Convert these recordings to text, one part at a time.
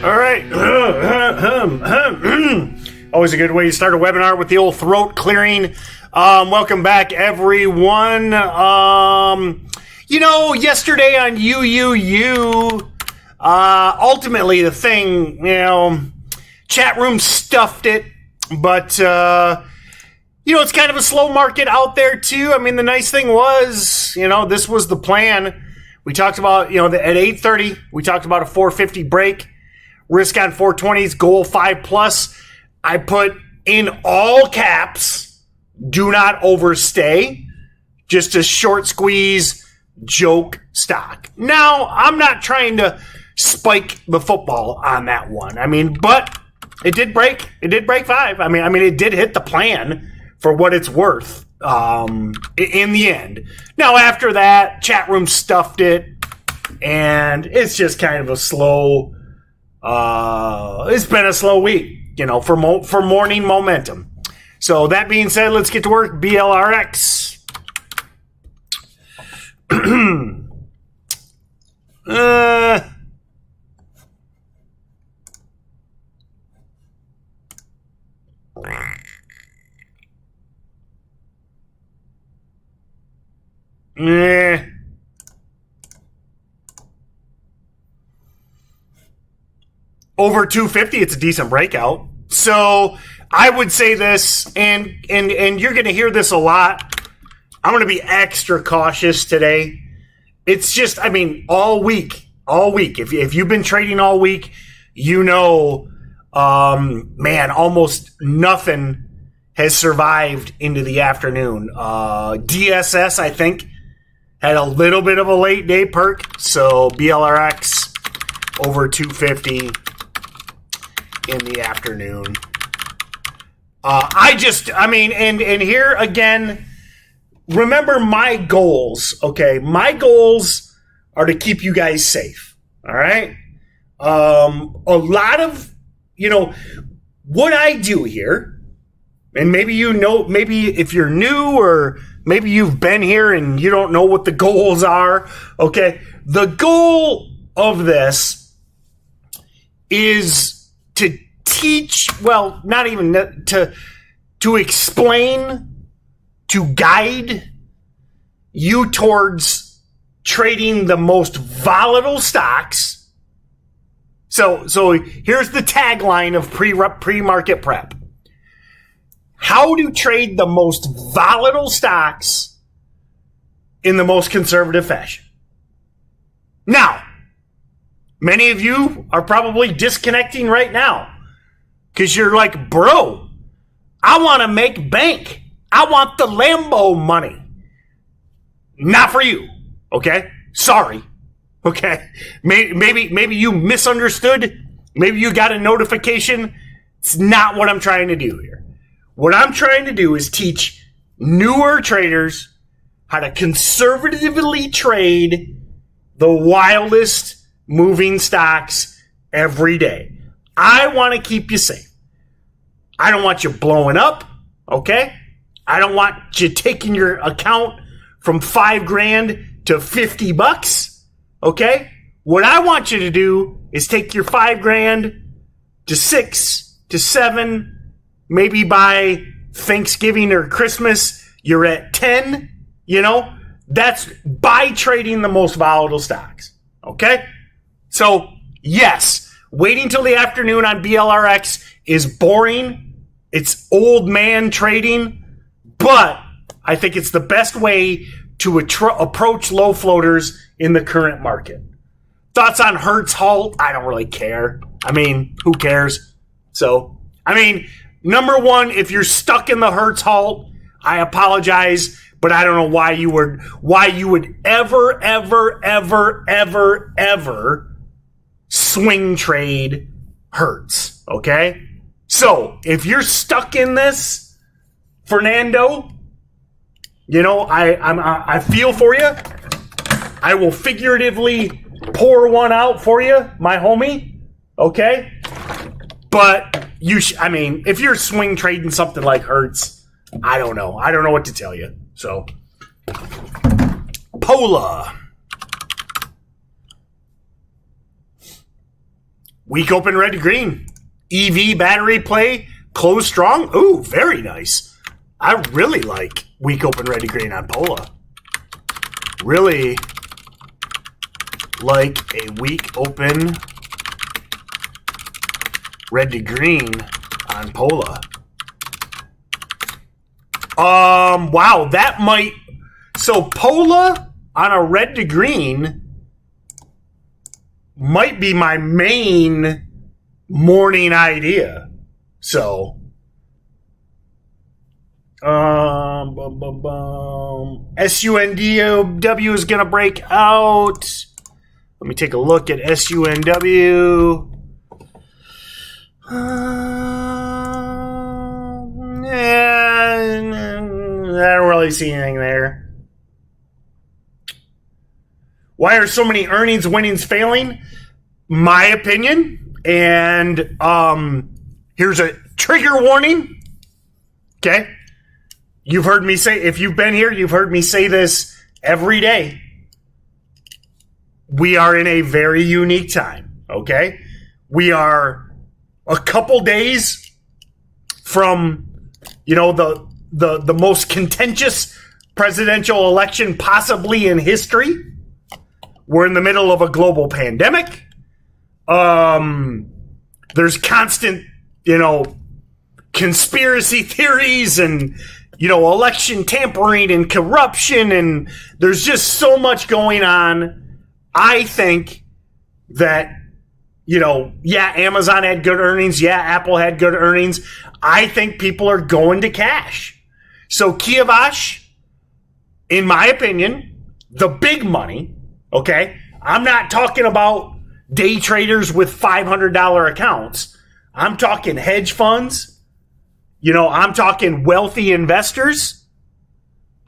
All right. Always a good way to start a webinar with the old throat clearing. Welcome back, everyone. Yesterday on UUU, ultimately the thing, chat room stuffed it, but, it's kind of a slow market out there too. I mean, the nice thing was, this was the plan. We talked about, at 8:30, we talked about a 450 break. Risk on 420s, goal 5+. I put in all caps, do not overstay. Just a short squeeze joke stock. Now, I'm not trying to spike the football on that one. I mean, but it did break. It did break 5. I mean, it did hit the plan for what it's worth in the end. Now, after that, chat room stuffed it, and it's just kind of a slow... it's been a slow week, for morning momentum. So that being said, let's get to work. BLRX. Over 250, it's a decent breakout. So I would say this, and you're going to hear this a lot. I'm going to be extra cautious today. It's just, all week. If you've been trading all week, almost nothing has survived into the afternoon. DSS, I think, had a little bit of a late day perk. So BLRX over 250 in the afternoon. And here again, remember my goals, okay? My goals are to keep you guys safe, all right? A lot of, what I do here, and maybe if you're new or maybe you've been here and you don't know what the goals are, okay? The goal of this is to teach, not even to explain, to guide you towards trading the most volatile stocks. So here's the tagline of pre-market prep. How to trade the most volatile stocks in the most conservative fashion. Now, many of you are probably disconnecting right now because you're like, bro, I want to make bank. I want the Lambo money. Not for you, okay? Sorry, okay? Maybe you misunderstood. Maybe you got a notification. It's not what I'm trying to do here. What I'm trying to do is teach newer traders how to conservatively trade the wildest moving stocks every day. I want to keep you safe. I don't want you blowing up, okay? I don't want you taking your account from $5,000 to $50, okay? What I want you to do is take your $5,000 to $6,000 to $7,000, maybe by Thanksgiving or Christmas, you're at 10, That's by trading the most volatile stocks, okay? So, yes, waiting till the afternoon on BLRX is boring. It's old man trading, but I think it's the best way to approach low floaters in the current market. Thoughts on Hertz halt? I don't really care. Who cares? So, number one, if you're stuck in the Hertz halt, I apologize, But I don't know why you would ever swing trade Hertz. Okay? So if you're stuck in this, Fernando, you know, I feel for you. I will figuratively pour one out for you, my homie. Okay? But I mean, if you're swing trading something like Hertz, I don't know. I don't know what to tell you. So, Pola. Week open red to green. EV battery play, close strong. Ooh, very nice. I really like week open red to green on Pola. Really like a week open red to green on Pola. Wow, that might... So Pola on a red to green might be my main morning idea. So, SUNDW is going to break out. Let me take a look at SUNW. I don't really see anything there. Why are so many earnings winnings failing? My opinion. And here's a trigger warning. Okay? You've heard me say, if you've been here, you've heard me say this every day. We are in a very unique time. Okay? We are a couple days from, you know, the most contentious presidential election possibly in history. We're in the middle of a global pandemic. There's constant, you know, conspiracy theories and, you know, election tampering and corruption, and there's just so much going on. I think that, you know, yeah, Amazon had good earnings. Yeah, Apple had good earnings. I think people are going to cash. So Kievash, in my opinion, the big money, okay? I'm not talking about day traders with $500 accounts. I'm talking hedge funds. You know, I'm talking wealthy investors.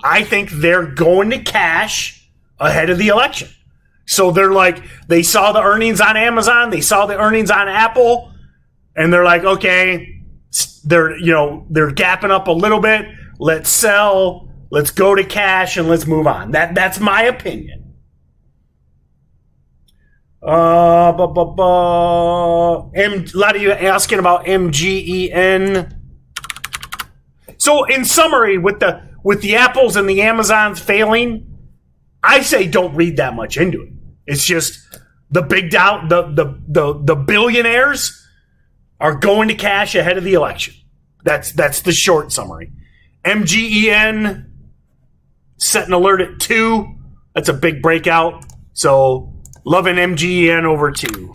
I think they're going to cash ahead of the election. So they're like, they saw the earnings on Amazon, they saw the earnings on Apple, and they're like, okay, they're gapping up a little bit. Let's sell, let's go to cash, and let's move on. That's my opinion. A lot of you asking about MGEN. So in summary, with the Apples and the Amazons failing, I say don't read that much into it. It's just the big doubt, the billionaires are going to cash ahead of the election. That's the short summary. MGEN set an alert at 2. That's a big breakout. So loving MGEN over 2.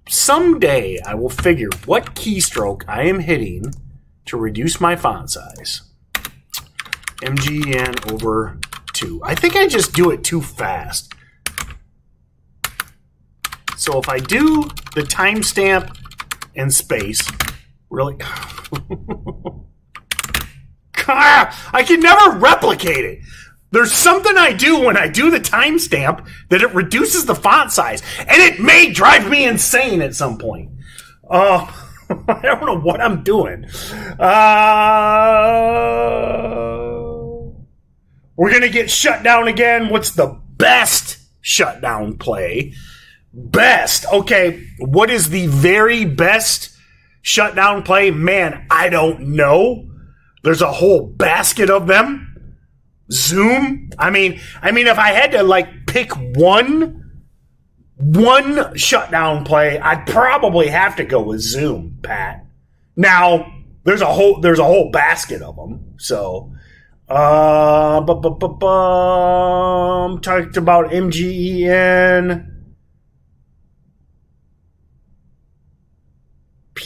Someday I will figure what keystroke I am hitting to reduce my font size. MGEN over 2. I think I just do it too fast. So if I do the timestamp and space, really, I can never replicate it. There's something I do when I do the timestamp that it reduces the font size, and it may drive me insane at some point. I don't know what I'm doing. We're going to get shut down again. What's the best shutdown play? Best. Okay, what is the very best shutdown play? Man, I don't know. There's a whole basket of them. Zoom. I mean, if I had to like pick one shutdown play, I'd probably have to go with Zoom, Pat. Now, there's a whole basket of them. So, talked about MGEN.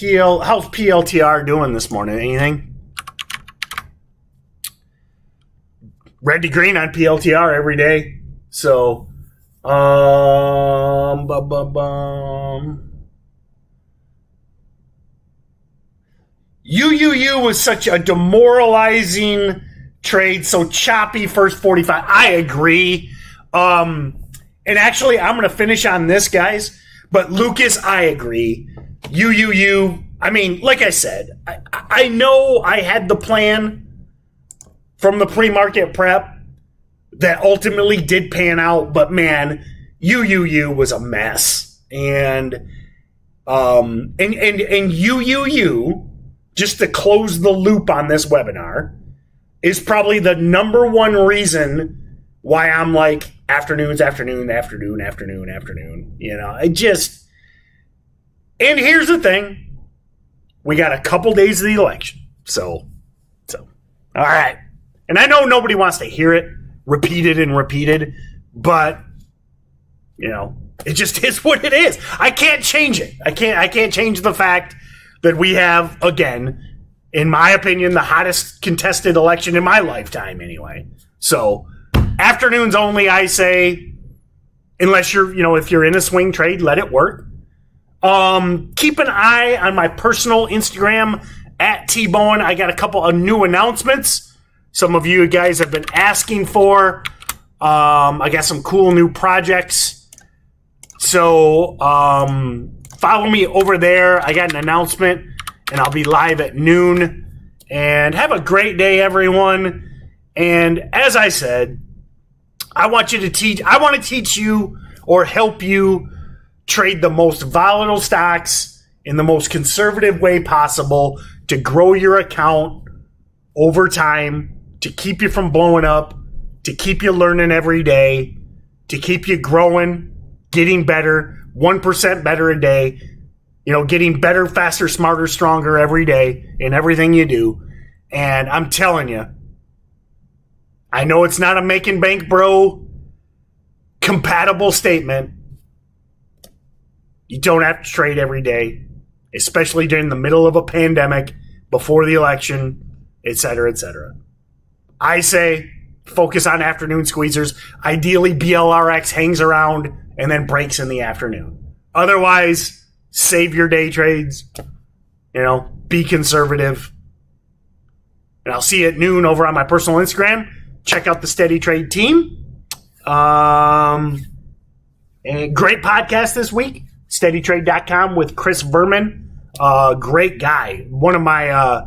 How's PLTR doing this morning? Anything? red to green on PLTR every day. So, UUU was such a demoralizing trade, so choppy first 45. I agree. And actually, I'm going to finish on this, guys. But Lucas, I agree. UUU, I mean, like I said, I know I had the plan from the pre-market prep that ultimately did pan out, but man, UUU was a mess. And UUU, just to close the loop on this webinar, is probably the number one reason why I'm like afternoon. You know, and here's the thing. We got a couple days of the election. So, all right. And I know nobody wants to hear it repeated, but, you know, it just is what it is. I can't change it. I can't change the fact that we have, again, in my opinion, the hottest contested election in my lifetime anyway. So, afternoons only, I say, unless you're, you know, if you're in a swing trade, let it work. Keep an eye on my personal Instagram at T-Bowen. I got a couple of new announcements. Some of you guys have been asking for. I got some cool new projects. So, follow me over there. I got an announcement, and I'll be live at noon. And have a great day, everyone. And as I said, I want to teach you or help you trade the most volatile stocks in the most conservative way possible to grow your account over time, to keep you from blowing up, to keep you learning every day, to keep you growing, getting better, 1% better a day, you know, getting better, faster, smarter, stronger every day in everything you do. And I'm telling you, I know it's not a make and bank bro compatible statement. You don't have to trade every day, especially during the middle of a pandemic, before the election, et cetera, et cetera. I say focus on afternoon squeezers. Ideally, BLRX hangs around and then breaks in the afternoon. Otherwise, save your day trades. You know, be conservative. And I'll see you at noon over on my personal Instagram. Check out the Steady Trade team. And great podcast this week. SteadyTrade.com with Chris Verman. Great guy. One of my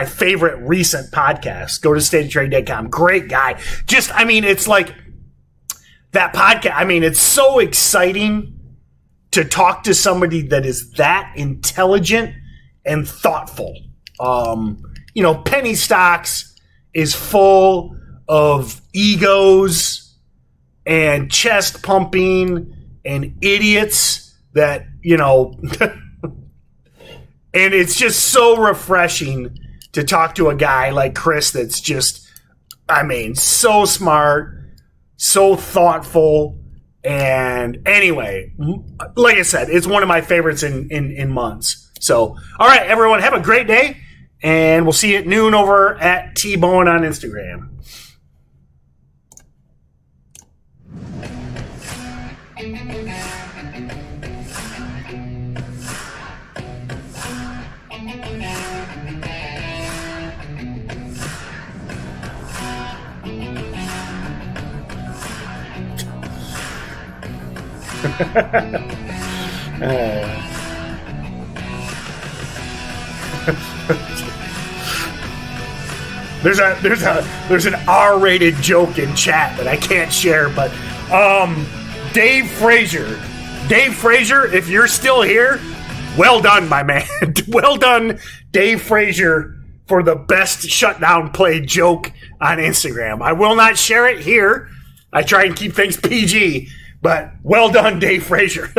favorite recent podcasts. Go to SteadyTrade.com. Great guy. Just, I mean, it's like that podcast. I mean, it's so exciting to talk to somebody that is that intelligent and thoughtful. You know, penny stocks is full of egos and chest pumping and idiots that, you know, and it's just so refreshing to talk to a guy like Chris that's just, I mean, so smart, so thoughtful. And anyway, like I said, it's one of my favorites in months. So, all right, everyone, have a great day. And we'll see you at noon over at T-Bowen on Instagram. There's an R-rated joke in chat that I can't share, but Dave Frazier, if you're still here, well done, my man. Well done, Dave Frazier, for the best shutdown play joke on Instagram. I will not share it here. I try and keep things PG, but well done, Dave Frazier.